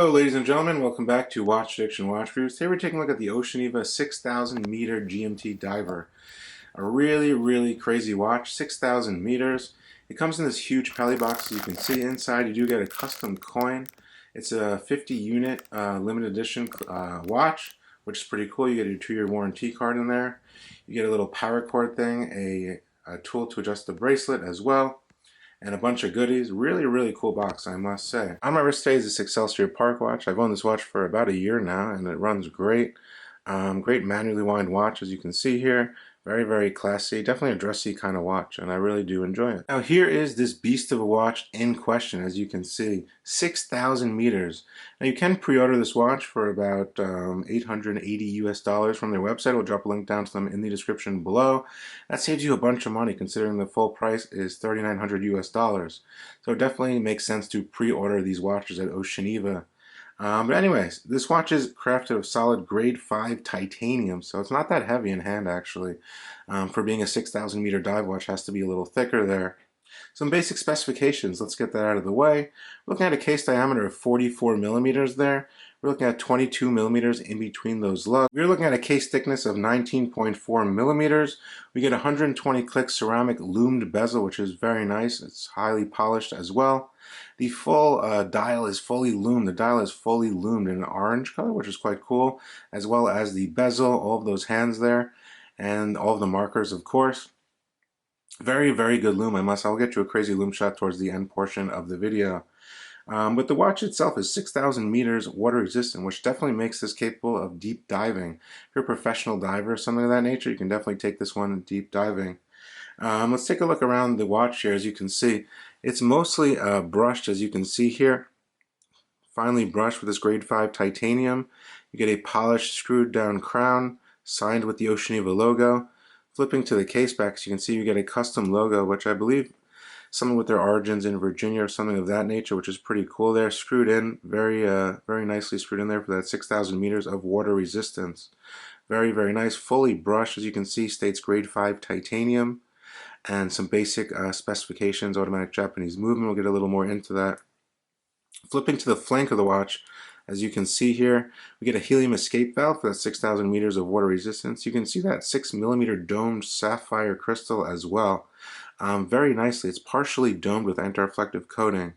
Hello ladies and gentlemen, welcome back to Watch Addiction Watch Reviews. Today we're taking a look at the Oceaneva 6,000 meter GMT Diver. A really crazy watch, 6,000 meters. It comes in this huge pelly box. As you can see inside, you do get a custom coin. It's a 50 unit limited edition watch, which is pretty cool. You get your 2-year warranty card in there. You get a little paracord thing, a tool to adjust the bracelet as well, and a bunch of goodies. Really cool box, I must say. On my wrist today is this Excelsior Park watch. I've owned this watch for about a year now, and it runs great. Great manually wind watch, as you can see here. Very classy. Definitely a dressy kind of watch, and I really do enjoy it. Now here is this beast of a watch in question, as you can see. 6,000 meters. Now you can pre-order this watch for about $880 US from their website. I'll drop a link down to them in the description below. That saves you a bunch of money, considering the full price is $3,900 US. So it definitely makes sense to pre-order these watches at Oceaneva. But anyways, this watch is crafted of solid grade 5 titanium, so it's not that heavy in hand actually. For being a 6,000 meter dive watch, has to be a little thicker there. Some basic specifications, let's get that out of the way. We're looking at a case diameter of 44 millimeters there. We're looking at 22 millimeters in between those lugs. We're looking at a case thickness of 19.4 millimeters. We get 120 click ceramic lumed bezel, which is very nice. It's highly polished as well. The full dial is fully lumed. The dial is fully lumed in an orange color, which is quite cool, as well as the bezel, all of those hands there, and all of the markers, of course. Very good lume, I'll get you a crazy lume shot towards the end portion of the video. But the watch itself is 6,000 meters water resistant, which definitely makes this capable of deep diving. If you're a professional diver or something of that nature, you can definitely take this one deep diving. Let's take a look around the watch here. As you can see, it's mostly brushed, as you can see here. Finely brushed with this grade 5 titanium. You get a polished screwed down crown, signed with the Oceaneva logo. Flipping to the case back, as you can see, you get a custom logo, which I believe something with their origins in Virginia or something of that nature, which is pretty cool there. Screwed in, very nicely screwed in there for that 6,000 meters of water resistance. Very nice, fully brushed, as you can see, states grade 5 titanium, and some basic specifications, automatic Japanese movement. We'll get a little more into that. Flipping to the flank of the watch, as you can see here, we get a helium escape valve for that 6,000 meters of water resistance. You can see that 6 millimeter domed sapphire crystal as well. Very nicely. It's partially domed with anti-reflective coating,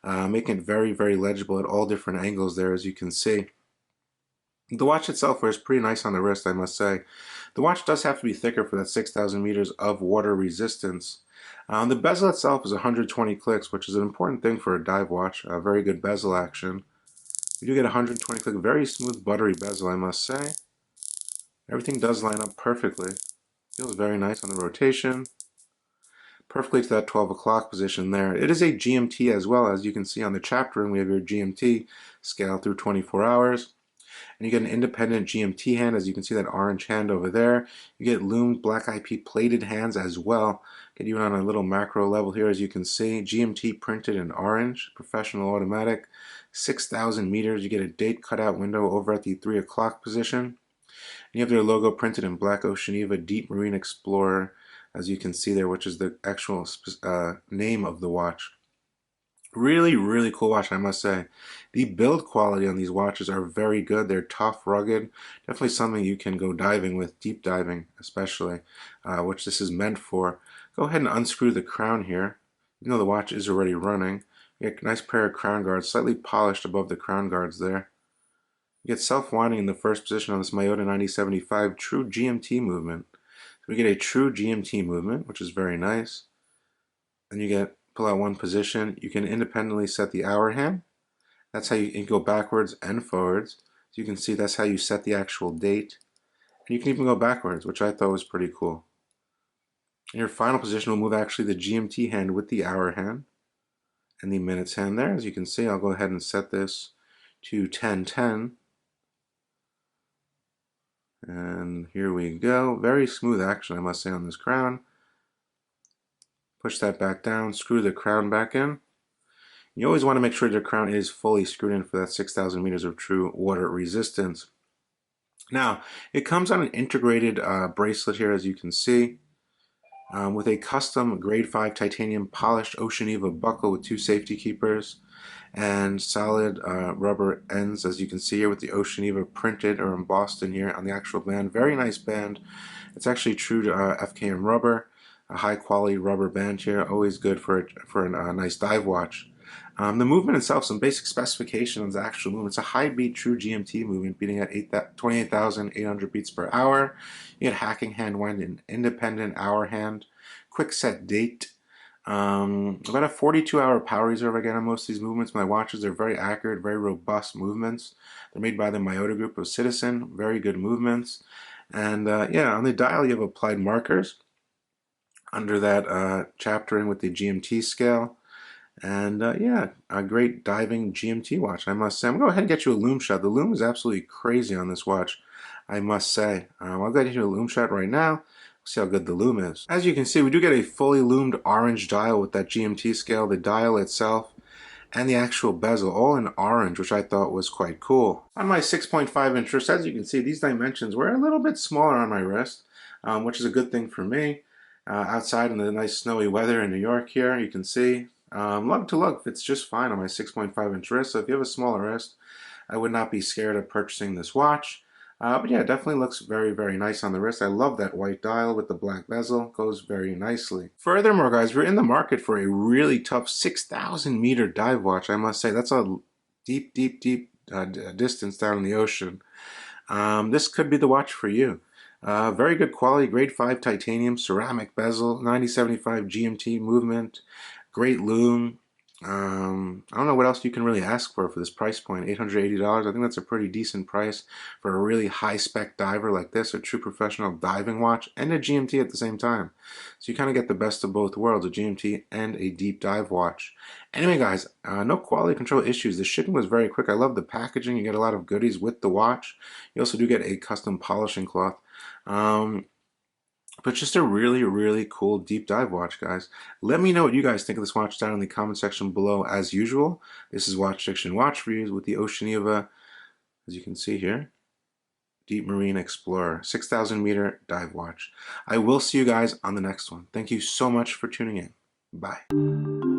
making it very legible at all different angles there, as you can see. The watch itself wears pretty nice on the wrist, I must say. The watch does have to be thicker for that 6,000 meters of water resistance. The bezel itself is 120 clicks, which is an important thing for a dive watch. Very good bezel action. You do get 120 click, very smooth buttery bezel, I must say. Everything does line up perfectly. Feels very nice on the rotation. Perfectly to that 12 o'clock position there. It is a GMT as well, as you can see on the chapter, and we have your GMT scale through 24 hours. And you get an independent GMT hand, as you can see that orange hand over there. You get loomed black IP plated hands as well. Get even on a little macro level here, as you can see. GMT printed in orange, professional automatic, 6,000 meters. You get a date cutout window over at the 3 o'clock position. And you have their logo printed in black Oceaneva Deep Marine Explorer, as you can see there, which is the actual name of the watch. Really cool watch, I must say. The build quality on these watches are very good. They're tough, rugged. Definitely something you can go diving with, deep diving especially, which this is meant for. Go ahead and unscrew the crown here. Even though the watch is already running, you get a nice pair of crown guards, slightly polished above the crown guards there. You get self-winding in the first position on this Miyota 9075 true GMT movement. So we get a true GMT movement, which is very nice. And you get pull out one position. You can independently set the hour hand. That's how you can go backwards and forwards. So you can see that's how you set the actual date. And you can even go backwards, which I thought was pretty cool. In your final position will move actually the GMT hand with the hour hand and the minutes hand there. As you can see, I'll go ahead and set this to 10:10. And here we go. Very smooth action, I must say, on this crown. Push that back down, screw the crown back in. You always want to make sure the crown is fully screwed in for that 6,000 meters of true water resistance. Now, it comes on an integrated bracelet here, as you can see. with a custom grade 5 titanium polished Oceaneva buckle with 2 safety keepers and solid rubber ends, as you can see here, with the Oceaneva printed or embossed in here on the actual band. Very nice band. It's actually true to FKM rubber, a high quality rubber band here, always good for a nice dive watch. The movement itself, some basic specifications, actual movement. It's a high beat true GMT movement, beating at 28,800 beats per hour. You get hacking hand wind and independent hour hand. Quick set date. About a 42-hour power reserve again on most of these movements. My watches are very accurate, very robust movements. They're made by the Miyota group of Citizen. Very good movements. And yeah, on the dial you have applied markers under that chaptering with the GMT scale. And yeah, a great diving GMT watch, I must say. I'm going to go ahead and get you a lume shot. The lume is absolutely crazy on this watch, I must say. I'll go ahead and get you a lume shot right now. See how good the lume is. As you can see, we do get a fully lumed orange dial with that GMT scale, the dial itself, and the actual bezel, all in orange, which I thought was quite cool. On my 6.5 inch wrist, as you can see, these dimensions were a little bit smaller on my wrist, which is a good thing for me. Outside in the nice snowy weather in New York here, you can see, lug to lug fits just fine on my 6.5 inch wrist, so if you have a smaller wrist, I would not be scared of purchasing this watch. But yeah, it definitely looks very, very nice on the wrist. I love that white dial with the black bezel. Goes very nicely. Furthermore, guys, we're in the market for a really tough 6,000 meter dive watch. I must say, that's a deep, deep, deep distance down in the ocean. This could be the watch for you. Very good quality, grade 5 titanium, ceramic bezel, 9075 GMT movement, great lume. I don't know what else you can really ask for this price point, $880. I think that's a pretty decent price for a really high-spec diver like this, a true professional diving watch, and a GMT at the same time. So you kind of get the best of both worlds, a GMT and a deep dive watch. Anyway, guys, no quality control issues. The shipping was very quick. I love the packaging. You get a lot of goodies with the watch. You also do get a custom polishing cloth. But just a really, really cool deep dive watch, guys. Let me know what you guys think of this watch down in the comment section below as usual. This is Watch Fiction Watch Reviews with the Oceaneva, as you can see here, Deep Marine Explorer 6,000 meter dive watch. I will see you guys on the next one. Thank you so much for tuning in. Bye.